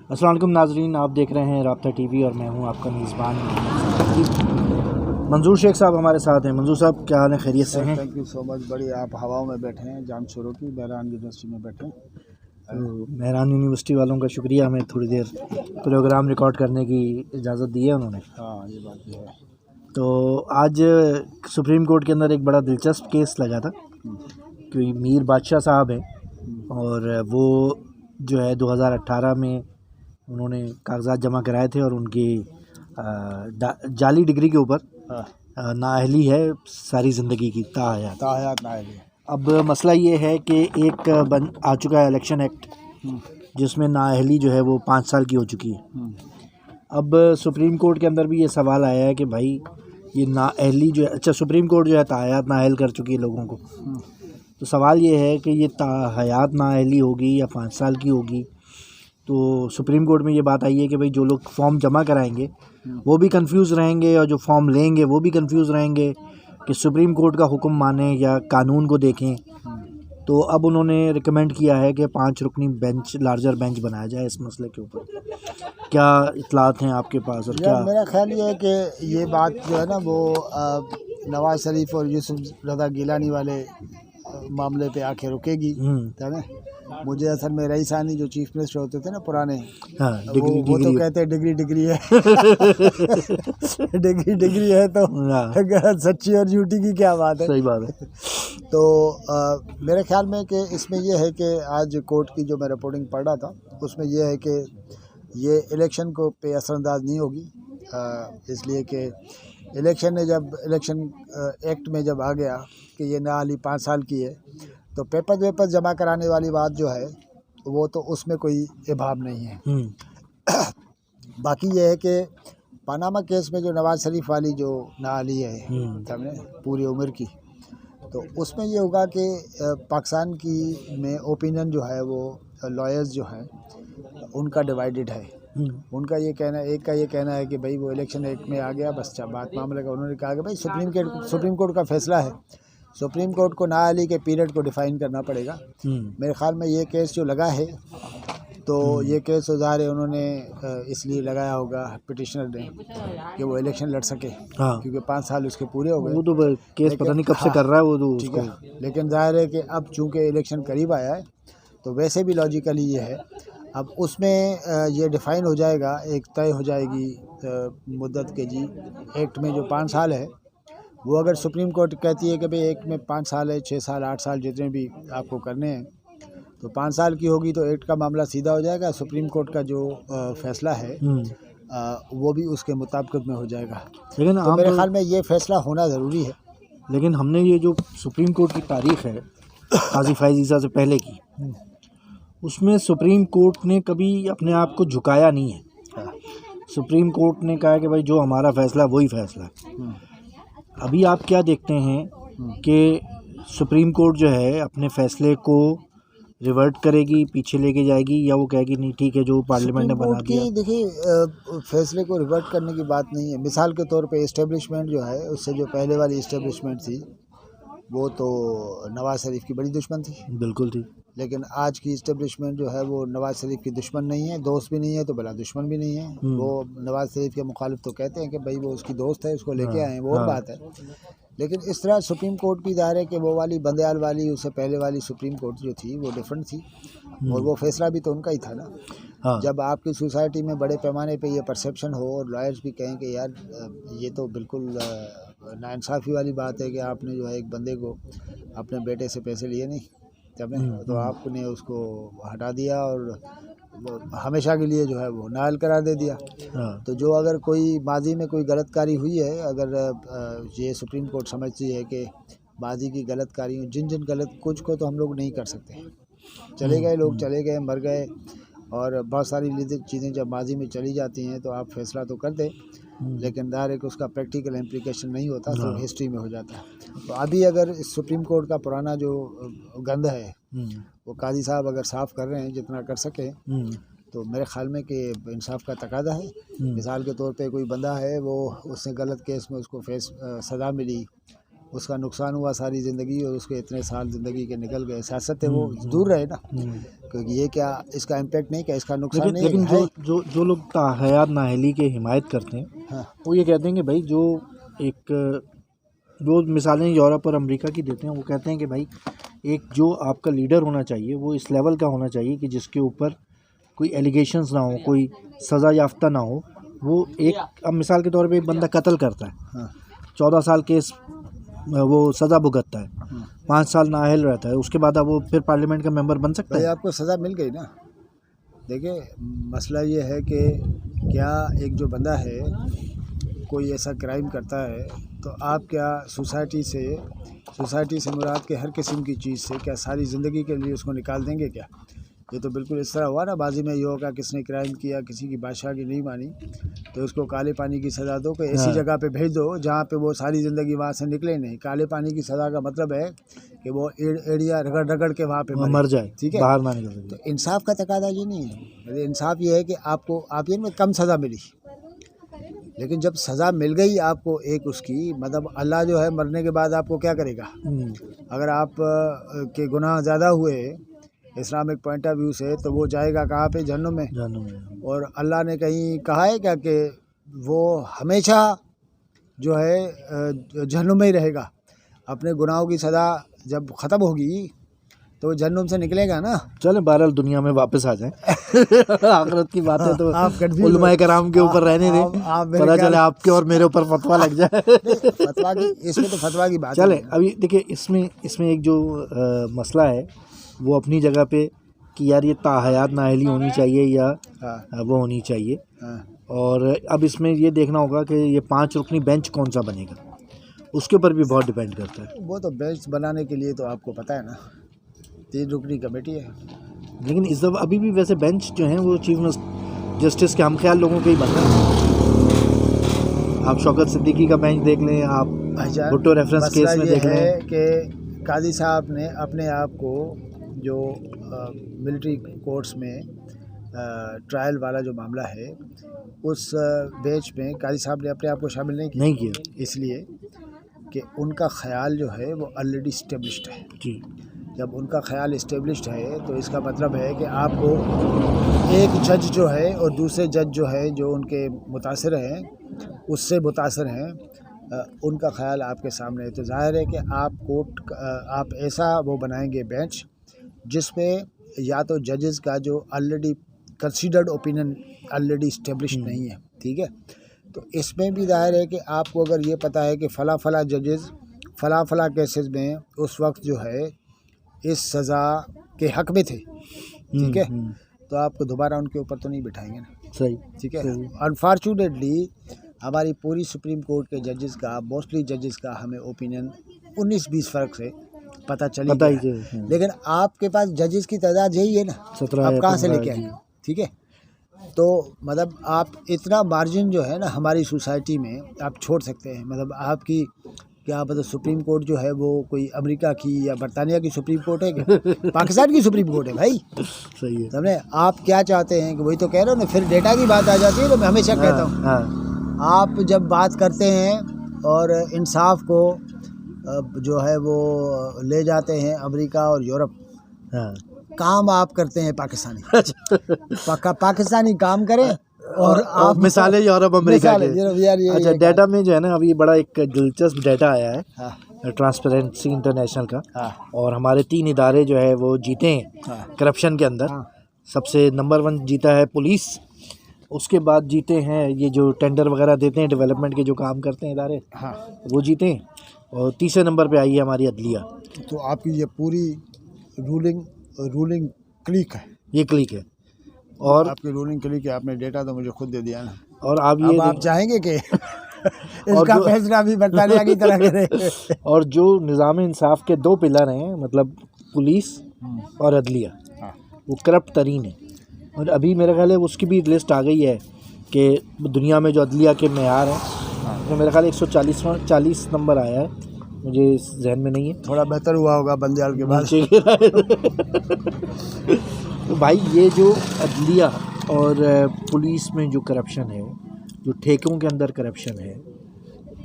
अस्सलाम वालेकुम नाजरीन, आप देख रहे हैं राब्ता टीवी और मैं हूं आपका मेज़बान मंजूर शेख साहब हमारे साथ हैं। मंजूर साहब, क्या हाल है? खैरियत से हैं? Thank you so much. बड़ी आप हवाओं में बैठे हैं, जाम शुरू की बहरान यूनिवर्सिटी में बैठे हैं। तो मेहरान यूनिवर्सिटी वालों का शुक्रिया, हमें थोड़ी देर प्रोग्राम रिकॉर्ड करने की इजाज़त दी है उन्होंने। हाँ, ये बात भी है। तो आज सुप्रीम कोर्ट के अंदर एक बड़ा दिलचस्प केस लगा था कि मीर बादशाह साहब हैं और वो जो है 2018 में उन्होंने कागजात जमा कराए थे और उनकी जाली डिग्री के ऊपर हाँ, नाअहली है सारी ज़िंदगी की ताहयात। ताहयात ना है। अब मसला ये है कि एक आ चुका है इलेक्शन एक्ट, जिसमें नाअहली जो है वो 5 साल की हो चुकी है। अब सुप्रीम कोर्ट के अंदर भी ये सवाल आया है कि भाई ये नाअहली जो है, अच्छा सुप्रीम कोर्ट जो है ताहयात नाअहल कर चुकी है लोगों को, तो सवाल ये है कि ये ताहयात नाअहली होगी या 5 साल की होगी। तो सुप्रीम कोर्ट में ये बात आई है कि भाई जो लोग फॉर्म जमा कराएंगे वो भी कंफ्यूज रहेंगे और जो फॉर्म लेंगे वो भी कंफ्यूज रहेंगे कि सुप्रीम कोर्ट का हुक्म माने या कानून को देखें। तो अब उन्होंने रिकमेंड किया है कि 5 रुकनी बेंच, लार्जर बेंच बनाया जाए इस मसले के ऊपर। क्या इत्तलात हैं आपके पास और क्या? मेरा ख्याल ये है कि ये बात जो है ना वो नवाज शरीफ और यूसुफ रज़ा गिलानी वाले मामले पे आके रुकेगी, है ना। मुझे असल में रईसानी जो चीफ मिनिस्टर होते थे ना पुराने, हाँ, वो तो कहते हैं डिग्री डिग्री है डिग्री डिग्री है तो सच्ची और झूठी की क्या बात है। सही बात है। तो मेरे ख्याल में कि इसमें यह है कि आज कोर्ट की जो मैं रिपोर्टिंग पढ़ रहा था उसमें यह है कि ये इलेक्शन को पे असरअंदाज नहीं होगी, इसलिए कि इलेक्शन एक्ट में जब आ गया कि ये नाअहली 5 साल की है तो पेपर जमा कराने वाली बात जो है वो तो उसमें कोई इबाब नहीं है। बाकी ये है कि पनामा केस में जो नवाज शरीफ वाली जो नाअहली है हमने पूरी उम्र की, तो उसमें ये होगा कि पाकिस्तान की में ओपिनियन जो है वो लॉयर्स जो हैं उनका डिवाइडेड है। उनका ये कहना, एक का ये कहना है कि भाई वो इलेक्शन एक्ट में आ गया बस बात मामले का। उन्होंने कहा कि भाई सुप्रीम कोर्ट का फैसला है, सुप्रीम कोर्ट को नाअहली के पीरियड को डिफ़ाइन करना पड़ेगा। मेरे ख्याल में ये केस जो लगा है तो ये केस ज़ाहिर है उन्होंने इसलिए लगाया होगा पिटिशनर ने कि वो इलेक्शन लड़ सके। हाँ, क्योंकि 5 साल उसके पूरे हो गए। वो तो केस पता नहीं कब से कर रहा है वो तो ठीक है, लेकिन जाहिर है कि अब चूँकि इलेक्शन करीब आया है तो वैसे भी लॉजिकली ये है, अब उसमें ये डिफ़ाइन हो जाएगा, एक तय हो जाएगी मुद्दत के जी एक्ट में जो 5 साल है वो अगर सुप्रीम कोर्ट कहती है कि भाई एक में 5 साल है, 6 साल 8 साल जितने भी आपको करने हैं तो 5 साल की होगी तो एक्ट का मामला सीधा हो जाएगा। सुप्रीम कोर्ट का जो फैसला है वो भी उसके मुताबिक में हो जाएगा। लेकिन तो मेरे ख्याल में ये फैसला होना ज़रूरी है। लेकिन हमने ये जो सुप्रीम कोर्ट की तारीख है काजी फैज़ ईसा से पहले की, उसमें सुप्रीम कोर्ट ने कभी अपने आप को झुकाया नहीं है। सुप्रीम कोर्ट ने कहा कि भाई जो हमारा फ़ैसला वही फ़ैसला है। अभी आप क्या देखते हैं कि सुप्रीम कोर्ट जो है अपने फ़ैसले को रिवर्ट करेगी, पीछे लेके जाएगी, या वो कहेगी नहीं ठीक है जो पार्लियामेंट ने बना दिया? देखिए, फैसले को रिवर्ट करने की बात नहीं है। मिसाल के तौर पे इस्टेब्लिशमेंट जो है उससे जो पहले वाली इस्टेब्लिशमेंट थी वो तो नवाज शरीफ की बड़ी दुश्मन थी। बिल्कुल थी। लेकिन आज की इस्टेब्लिशमेंट जो है वो नवाज शरीफ की दुश्मन नहीं है, दोस्त भी नहीं है तो भला दुश्मन भी नहीं है। वो नवाज शरीफ के मुखालिफ तो कहते हैं कि भाई वो उसकी दोस्त है, उसको लेके आए हैं, वो और बात है। लेकिन इस तरह सुप्रीम कोर्ट भी ज़ाहिर है कि वो वाली बंदयाल वाली उससे पहले वाली सुप्रीम कोर्ट जो थी वो डिफरेंट थी और वो फैसला भी तो उनका ही था ना। जब आपकी सोसाइटी में बड़े पैमाने पे ये परसेप्शन हो और लॉयर्स भी कहें कि यार ये तो बिल्कुल नाइंसाफ़ी वाली बात है कि आपने जो है एक बंदे को अपने बेटे से पैसे लिए नहीं तब तो आपने उसको हटा दिया और हमेशा के लिए जो है वो नाअहल करार दे दिया। तो जो अगर कोई माजी में कोई गलतकारी हुई है, अगर ये सुप्रीम कोर्ट समझती है कि माजी की गलतकारियों जिन गलत कुछ को तो हम लोग नहीं कर सकते, चले गए लोग, चले गए, मर गए, और बहुत सारी चीज़ें जब माजी में चली जाती हैं तो आप फैसला तो कर दें लेकिन दायरे कि उसका प्रैक्टिकल इम्प्लीकेशन नहीं होता, तो हिस्ट्री में हो जाता है। तो अभी अगर सुप्रीम कोर्ट का पुराना जो गंद है वो काजी साहब अगर साफ़ कर रहे हैं जितना कर सके तो मेरे ख्याल में कि इंसाफ का तकाजा है। मिसाल के तौर पे कोई बंदा है वो उसने गलत केस में उसको सज़ा मिली उसका नुकसान हुआ सारी ज़िंदगी और उसके इतने साल ज़िंदगी के निकल गए। सियासत है वो दूर रहे ना, क्योंकि ये क्या इसका इम्पेक्ट नहीं, क्या इसका नुकसान नहीं लेकिन है। जो लोग ताहयात नाअहली के हिमायत करते हैं, हाँ, वो ये कहते हैं कि भाई जो मिसालें यूरोप और अमेरिका की देते हैं, वो कहते हैं कि भाई एक जो आपका लीडर होना चाहिए वो इस लेवल का होना चाहिए कि जिसके ऊपर कोई एलिगेशंस ना हो, कोई सज़ा याफ्ता ना हो। वो एक, अब मिसाल के तौर पे एक बंदा कत्ल करता है, हाँ, 14 साल केस वो सज़ा भुगतता है, 5 साल नाअहल रहता है, उसके बाद अब वो फिर पार्लियामेंट का मेंबर बन सकता भाई है। आपको सज़ा मिल गई ना। देखिए मसला ये है कि क्या एक जो बंदा है कोई ऐसा क्राइम करता है तो आप क्या सोसाइटी से मुराद के हर किस्म की चीज़ से क्या सारी ज़िंदगी के लिए उसको निकाल देंगे क्या? ये तो बिल्कुल इस तरह हुआ ना, बाजी में ये होगा किसने क्राइम किया, किसी की बादशाह की नहीं मानी तो उसको काले पानी की सज़ा दो, कि ऐसी जगह पे भेज दो जहाँ पे वो सारी ज़िंदगी वहाँ से निकले नहीं। काले पानी की सज़ा का मतलब है कि वो एड़िया रगड़ रगड़ के वहाँ पे मर जाए, ठीक है, बाहर ना निकल सके। तो इंसाफ का तकादा ये नहीं है। इंसाफ ये है कि आप ये में कम सज़ा मिली, लेकिन जब सज़ा मिल गई आपको एक उसकी, मतलब अल्लाह जो है मरने के बाद आपको क्या करेगा? अगर आप के गुनाह ज़्यादा हुए इस्लामिक पॉइंट ऑफ व्यू से तो वो जाएगा कहाँ पे? जहन्नुम में। और अल्लाह ने कहीं कहा है क्या कि वो हमेशा जो है जहन्नुम में ही रहेगा? अपने गुनाहों की सज़ा जब ख़त्म होगी तो वो जहन्नुम से निकलेगा ना। चले बहरहाल दुनिया में वापस आ जाएं। आखिरत की बातें तो उलमाए कराम के ऊपर रहने दें, पता चले आपके और मेरे ऊपर फतवा लग जाए। फतवा की, इसमें तो फतवा की बात चले अभी देखिए, इसमें एक जो मसला है वो अपनी जगह पे कि यार ये ताहयात नाअहली होनी चाहिए या वो होनी चाहिए। और अब इसमें ये देखना होगा कि ये 5 रुकनी बेंच कौन सा बनेगा, उसके ऊपर भी बहुत डिपेंड करता है। वो तो बेंच बनाने के लिए तो आपको पता है ना 3 रुकनी कमेटी है। लेकिन इस दफ़ा अभी भी वैसे बेंच जो हैं वो चीफ जस्टिस के हम ख्याल लोगों के ही बन रहे हैं। आप शौकत सिद्दीकी का बेंच देख लें, आप भुट्टो रेफरेंस केस में देख लें कि काजी साहब ने अपने आप को जो मिलिट्री कोर्ट्स में ट्रायल वाला जो मामला है उस बेंच में काजी साहब ने अपने आप को शामिल नहीं किया, इसलिए कि उनका ख्याल जो है वो ऑलरेडी इस्टेब्लिश्ड है जी। जब उनका ख्याल इस्टेब्लिश्ड है तो इसका मतलब है कि आपको एक जज जो है और दूसरे जज जो है जो उनके मुतासिर हैं उससे मुतासिर हैं, उनका ख्याल आपके सामने है। तो जाहिर है कि आप ऐसा वो बनाएंगे बेंच जिसमें या तो जजेस का जो already considered opinion already established नहीं है, ठीक है। तो इसमें भी जाहिर है कि आपको अगर ये पता है कि फ़ला जजेस फ़ला केसेस में उस वक्त जो है इस सज़ा के हक़ में थे, ठीक है, तो आपको दोबारा उनके ऊपर तो नहीं बिठाएंगे ना। सही, ठीक है। अनफॉर्चुनेटली हमारी पूरी सुप्रीम कोर्ट के जजेस का, मोस्टली जजेस का हमें ओपिनियन 19-20 फ़र्क से पता चली गया। लेकिन आपके पास जजेस की तादाद यही है ना, आप कहाँ से लेके आएंगे? ठीक है, तो मतलब आप इतना मार्जिन जो है ना हमारी सोसाइटी में आप छोड़ सकते हैं। मतलब आपकी क्या मतलब सुप्रीम कोर्ट जो है वो कोई अमेरिका की या बरतानिया की सुप्रीम कोर्ट है क्या? पाकिस्तान की सुप्रीम कोर्ट है भाई। सही है। समझे? आप क्या चाहते हैं कि वही तो कह रहे हो ना, फिर डेटा की बात आ जाती है। तो मैं हमेशा कहता हूँ आप जब बात करते हैं और इंसाफ को जो है वो ले जाते हैं अमेरिका और यूरोप, काम आप करते हैं पाकिस्तानी। पाकिस्तानी काम करें और आप मिसालें यूरोप अमेरिका के। अच्छा, डाटा में जो है ना अभी बड़ा एक दिलचस्प डाटा आया है ट्रांसपेरेंसी इंटरनेशनल का, और हमारे 3 इदारे जो है वो जीते हैं करप्शन के अंदर। सबसे नंबर 1 जीता है पुलिस, उसके बाद जीते हैं ये जो टेंडर वगैरह देते हैं डेवलपमेंट के जो काम करते हैं इदारे, वो जीते हैं, और तीसरे नंबर पे आई है हमारी अदलिया। तो आपकी ये पूरी रूलिंग क्लिक है, ये क्लिक है, और आपकी रूलिंग क्लिक है। आपने डेटा तो मुझे खुद दे दिया ना, और आप चाहेंगे कि इसका फैसला भी बरतानिया की तरह करें। और जो निज़ाम इंसाफ के 2 पिलर हैं, मतलब पुलिस और अदलिया, वो करप्ट तरीन है। और अभी मेरा ख्याल है उसकी भी लिस्ट आ गई है कि दुनिया में जो अदलिया के मेयार हैं, तो मेरा ख्याल 140 नंबर आया है, मुझे जहन में नहीं है। थोड़ा बेहतर हुआ होगा बंदियाल के बाद। तो भाई ये जो अदलिया और पुलिस में जो करप्शन है, जो ठेकों के अंदर करप्शन है,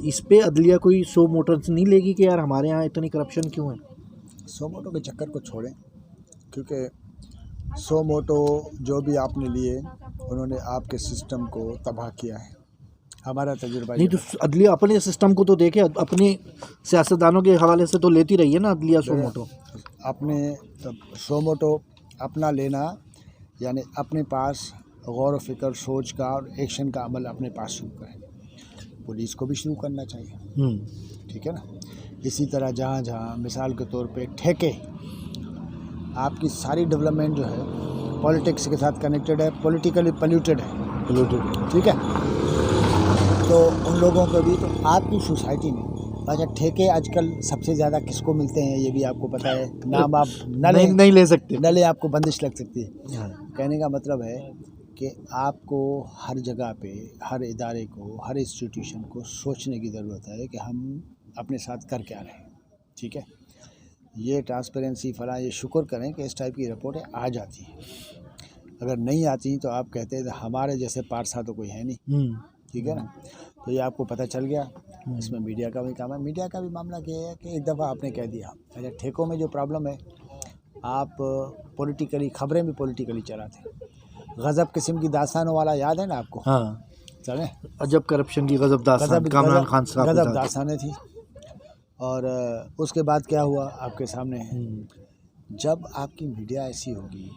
इस पे अदलिया कोई सो मोटर्स नहीं लेगी कि यार हमारे यहाँ इतनी करप्शन क्यों है? सो मोटो के चक्कर को छोड़ें, क्योंकि सो मोटो जो भी आपने लिए उन्होंने आपके सिस्टम को तबाह किया है। हमारा तजुर्बा नहीं तो अदलिया अपने सिस्टम को तो देखे, अपने सियासतदानों के हवाले से तो लेती रही है ना अदलिया सो मोटो। अपने सो मोटो अपना लेना यानी अपने पास गौर व फिक्र सोच का और एक्शन का अमल अपने पास शुरू करें। पुलिस को भी शुरू करना चाहिए, ठीक है ना। इसी तरह जहाँ जहाँ मिसाल के तौर पे ठेके, आपकी सारी डेवलपमेंट जो है पॉलिटिक्स के साथ कनेक्टेड है, पॉलिटिकली पोल्यूटेड है, ठीक है। तो उन लोगों को भी, तो आपकी सोसाइटी में अच्छा ठेके आजकल सबसे ज़्यादा किसको मिलते हैं ये भी आपको पता है। नाम आप नहीं ले सकते, न ले, आपको बंदिश लग सकती है। कहने का मतलब है कि आपको हर जगह पे, हर इदारे को, हर इंस्टीट्यूशन को सोचने की ज़रूरत है कि हम अपने साथ कर क्या रहे हैं, ठीक है। ये ट्रांसपेरेंसी फला, ये शुक्र करें कि इस टाइप की रिपोर्टें आ जाती हैं। अगर नहीं आती तो आप कहते हैं हमारे जैसे पारसा तो कोई है नहीं, ठीक है ना। तो ये आपको पता चल गया। इसमें मीडिया का भी काम है। मीडिया का भी मामला क्या है कि एक दफ़ा आपने कह दिया, अच्छा ठेकों में जो प्रॉब्लम है, आप पॉलिटिकली खबरें भी पॉलिटिकली चलाते। गज़ब किस्म की दास्तानों वाला याद है ना आपको? हाँ, चले अजब करप्शन की गज़ब दास्तान कामरान खान साहब के गज़ब साथ। दास्तानें थी। और उसके बाद क्या हुआ आपके सामने है। जब आपकी मीडिया ऐसी होगी,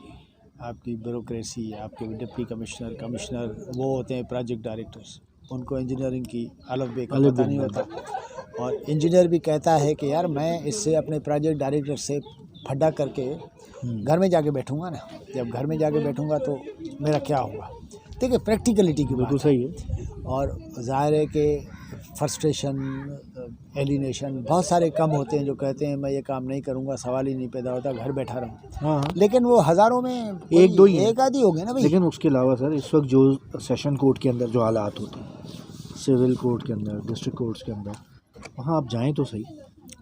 आपकी ब्यूरोक्रेसी, आपके डिप्टी कमिश्नर वो होते हैं प्रोजेक्ट डायरेक्टर्स, उनको इंजीनियरिंग की अलग बे का पता नहीं होता। और इंजीनियर भी कहता है कि यार मैं इससे अपने प्रोजेक्ट डायरेक्टर से फड्डा करके घर में जाके बैठूंगा ना। जब घर में जाके बैठूंगा तो मेरा क्या होगा? देखिए प्रैक्टिकलिटी की बिल्कुल बात सही है। और ज़ाहिर है कि फ्रस्ट्रेशन, एलिनेशन बहुत सारे कम होते हैं जो कहते हैं मैं ये काम नहीं करूंगा, सवाल ही नहीं पैदा होता, घर बैठा रहूँ। हाँ, लेकिन वो हज़ारों में एक दो ही एक आधी हो गए ना भाई। लेकिन उसके अलावा सर इस वक्त जो सेशन कोर्ट के अंदर जो हालात होते हैं, सिविल कोर्ट के अंदर, डिस्ट्रिक्ट कोर्ट्स के अंदर, वहाँ आप जाएं तो सही,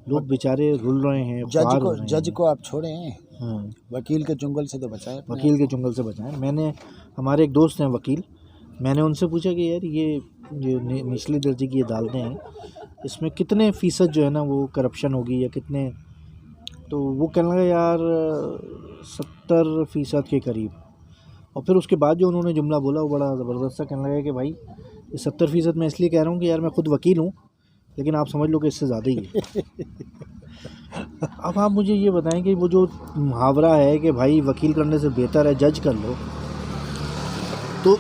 लोग बेचारे रुल रहे हैं, जज को आप छोड़ें, हाँ, वकील के चुंगल से तो बचाएं, वकील के चुंगल से बचाएं। मैंने, हमारे एक दोस्त हैं वकील, मैंने उनसे पूछा कि यार ये निचले दर्जे की अदालतें हैं, इसमें कितने फ़ीसद जो है ना वो करप्शन होगी या कितने, तो वो कहने लगा यार 70% के करीब। और फिर उसके बाद जो उन्होंने जुमला बोला वो बड़ा ज़बरदस्त सा, कहने लगा कि भाई ये 70% मैं इसलिए कह रहा हूँ कि यार मैं खुद वकील हूँ, लेकिन आप समझ लो कि इससे ज़्यादा ही है। अब आप मुझे ये बताएं कि वो जो मुहावरा है कि भाई वकील करने से बेहतर है जज कर लो, तो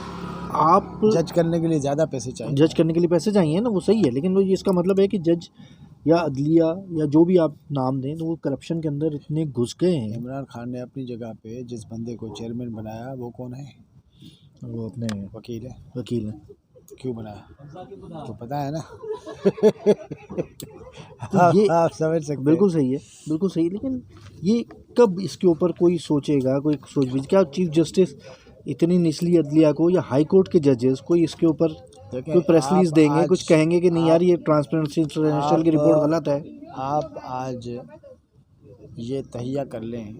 आप जज करने के लिए ज़्यादा पैसे चाहिए, जज करने के लिए पैसे चाहिए ना, वो सही है, लेकिन वो इसका मतलब है कि जज या अदलिया या जो भी आप नाम दें, तो वो करप्शन के अंदर इतने घुस गए हैं। इमरान खान ने अपनी जगह पे जिस बंदे को चेयरमैन बनाया वो कौन है? वो अपने वकील है। वकील हैं। क्यों बनाया तो पता है ना। तो ये आप समझ सकते बिल्कुल सही है, बिल्कुल सही, लेकिन ये कब इसके ऊपर कोई सोचेगा, कोई सोच भी क्या चीफ जस्टिस इतनी निचली अदलिया को या हाई कोर्ट के जजेस कोई इसके ऊपर कोई प्रेस रिलीज देंगे, कुछ कहेंगे कि नहीं यार ये ट्रांसपेरेंसी इंटरनेशनल की रिपोर्ट गलत है। आप आज ये तहिया कर लें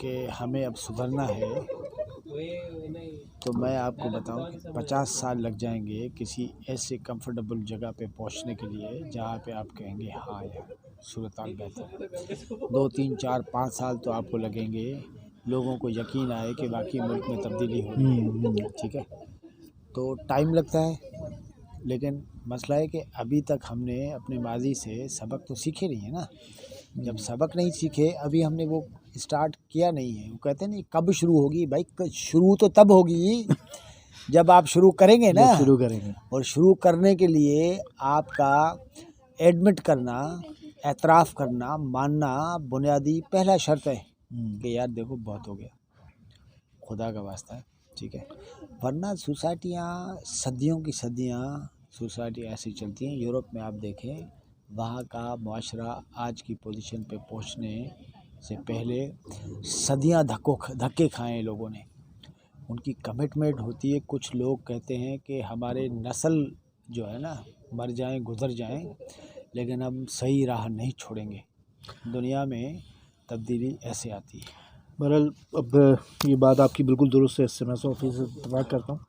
कि हमें अब सुधरना है, तो मैं आपको बताऊं कि 50 साल लग जाएंगे किसी ऐसे कंफर्टेबल जगह पे पहुंचने के लिए जहां पे आप कहेंगे हाँ यार सूरत हाल बेहतर है। 2, 3, 4, 5 साल तो आपको लगेंगे, लोगों को यकीन आए कि बाकी मुल्क में तब्दीली हो रही है, ठीक है। तो टाइम लगता है, लेकिन मसला है कि अभी तक हमने अपने माजी से सबक तो सीखे नहीं है ना। जब सबक नहीं सीखे, अभी हमने वो स्टार्ट किया नहीं है। वो कहते हैं नहीं कब शुरू होगी, भाई शुरू तो तब होगी जब आप शुरू करेंगे ना। शुरू करेंगे, और शुरू करने के लिए आपका एडमिट करना, एतराफ़ करना, मानना बुनियादी पहला शर्त है कि यार देखो बहुत हो गया, खुदा का वास्ता है, ठीक है। वरना सोसाइटियाँ सदियों की सदियाँ सोसाइटी ऐसी चलती हैं। यूरोप में आप देखें, वहाँ का मुआशरा आज की पोजीशन पे पहुँचने से पहले सदियाँ धक्के खाए लोगों ने। उनकी कमिटमेंट होती है। कुछ लोग कहते हैं कि हमारे नस्ल जो है ना मर जाएं, गुजर जाएं, लेकिन हम सही राह नहीं छोड़ेंगे। दुनिया में तब्दीली ऐसे आती है। बहरहाल अब ये बात आपकी बिल्कुल दुरुस्त है, इससे मैं 100% इत्तेफाक करता हूँ।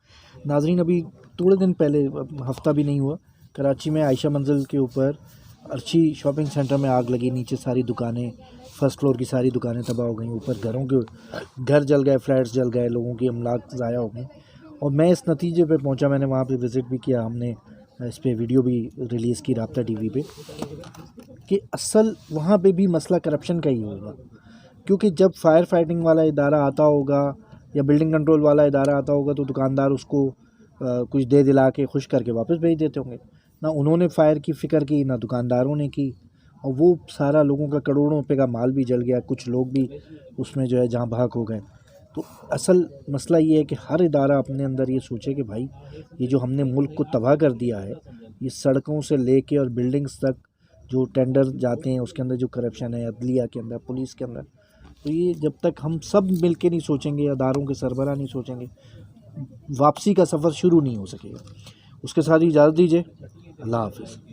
नाज़रीन, अभी थोड़े दिन पहले, हफ्ता भी नहीं हुआ, कराची में आयशा मंजिल के ऊपर अर्ची शॉपिंग सेंटर में आग लगी, नीचे सारी दुकानें, फर्स्ट फ्लोर की सारी दुकानें तबाह हो गई, ऊपर घर जल गए, फ्लैट्स जल गए, लोगों की अमलाक ज़ाया हो गई। और मैं इस नतीजे पे पहुंचा, मैंने वहाँ पे विज़िट भी किया, हमने इस पे वीडियो भी रिलीज़ की राब्ता टीवी पे, कि असल वहाँ पे भी मसला करप्शन का ही होगा। क्योंकि जब फायर फाइटिंग वाला इदारा आता होगा या बिल्डिंग कंट्रोल वाला इदारा आता होगा तो दुकानदार उसको कुछ दे दिला के खुश करके वापस भेज देते होंगे। ना उन्होंने फ़ायर की फ़िक्र की, ना दुकानदारों ने की, और वो सारा लोगों का करोड़ों रुपए का माल भी जल गया, कुछ लोग भी उसमें जो है जहाँ भाग हो गए। तो असल मसला ये है कि हर इदारा अपने अंदर ये सोचे कि भाई ये जो हमने मुल्क को तबाह कर दिया है, ये सड़कों से लेके और बिल्डिंग्स तक जो टेंडर जाते हैं उसके अंदर जो करप्शन है, अदलिया के अंदर, पुलिस के अंदर, तो ये जब तक हम सब मिल के नहीं सोचेंगे, अदारों के सरबराह नहीं सोचेंगे, वापसी का सफ़र शुरू नहीं हो सकेगा। उसके साथ ही इजाज़त दीजिए, अल्लाह हाफ़िज़।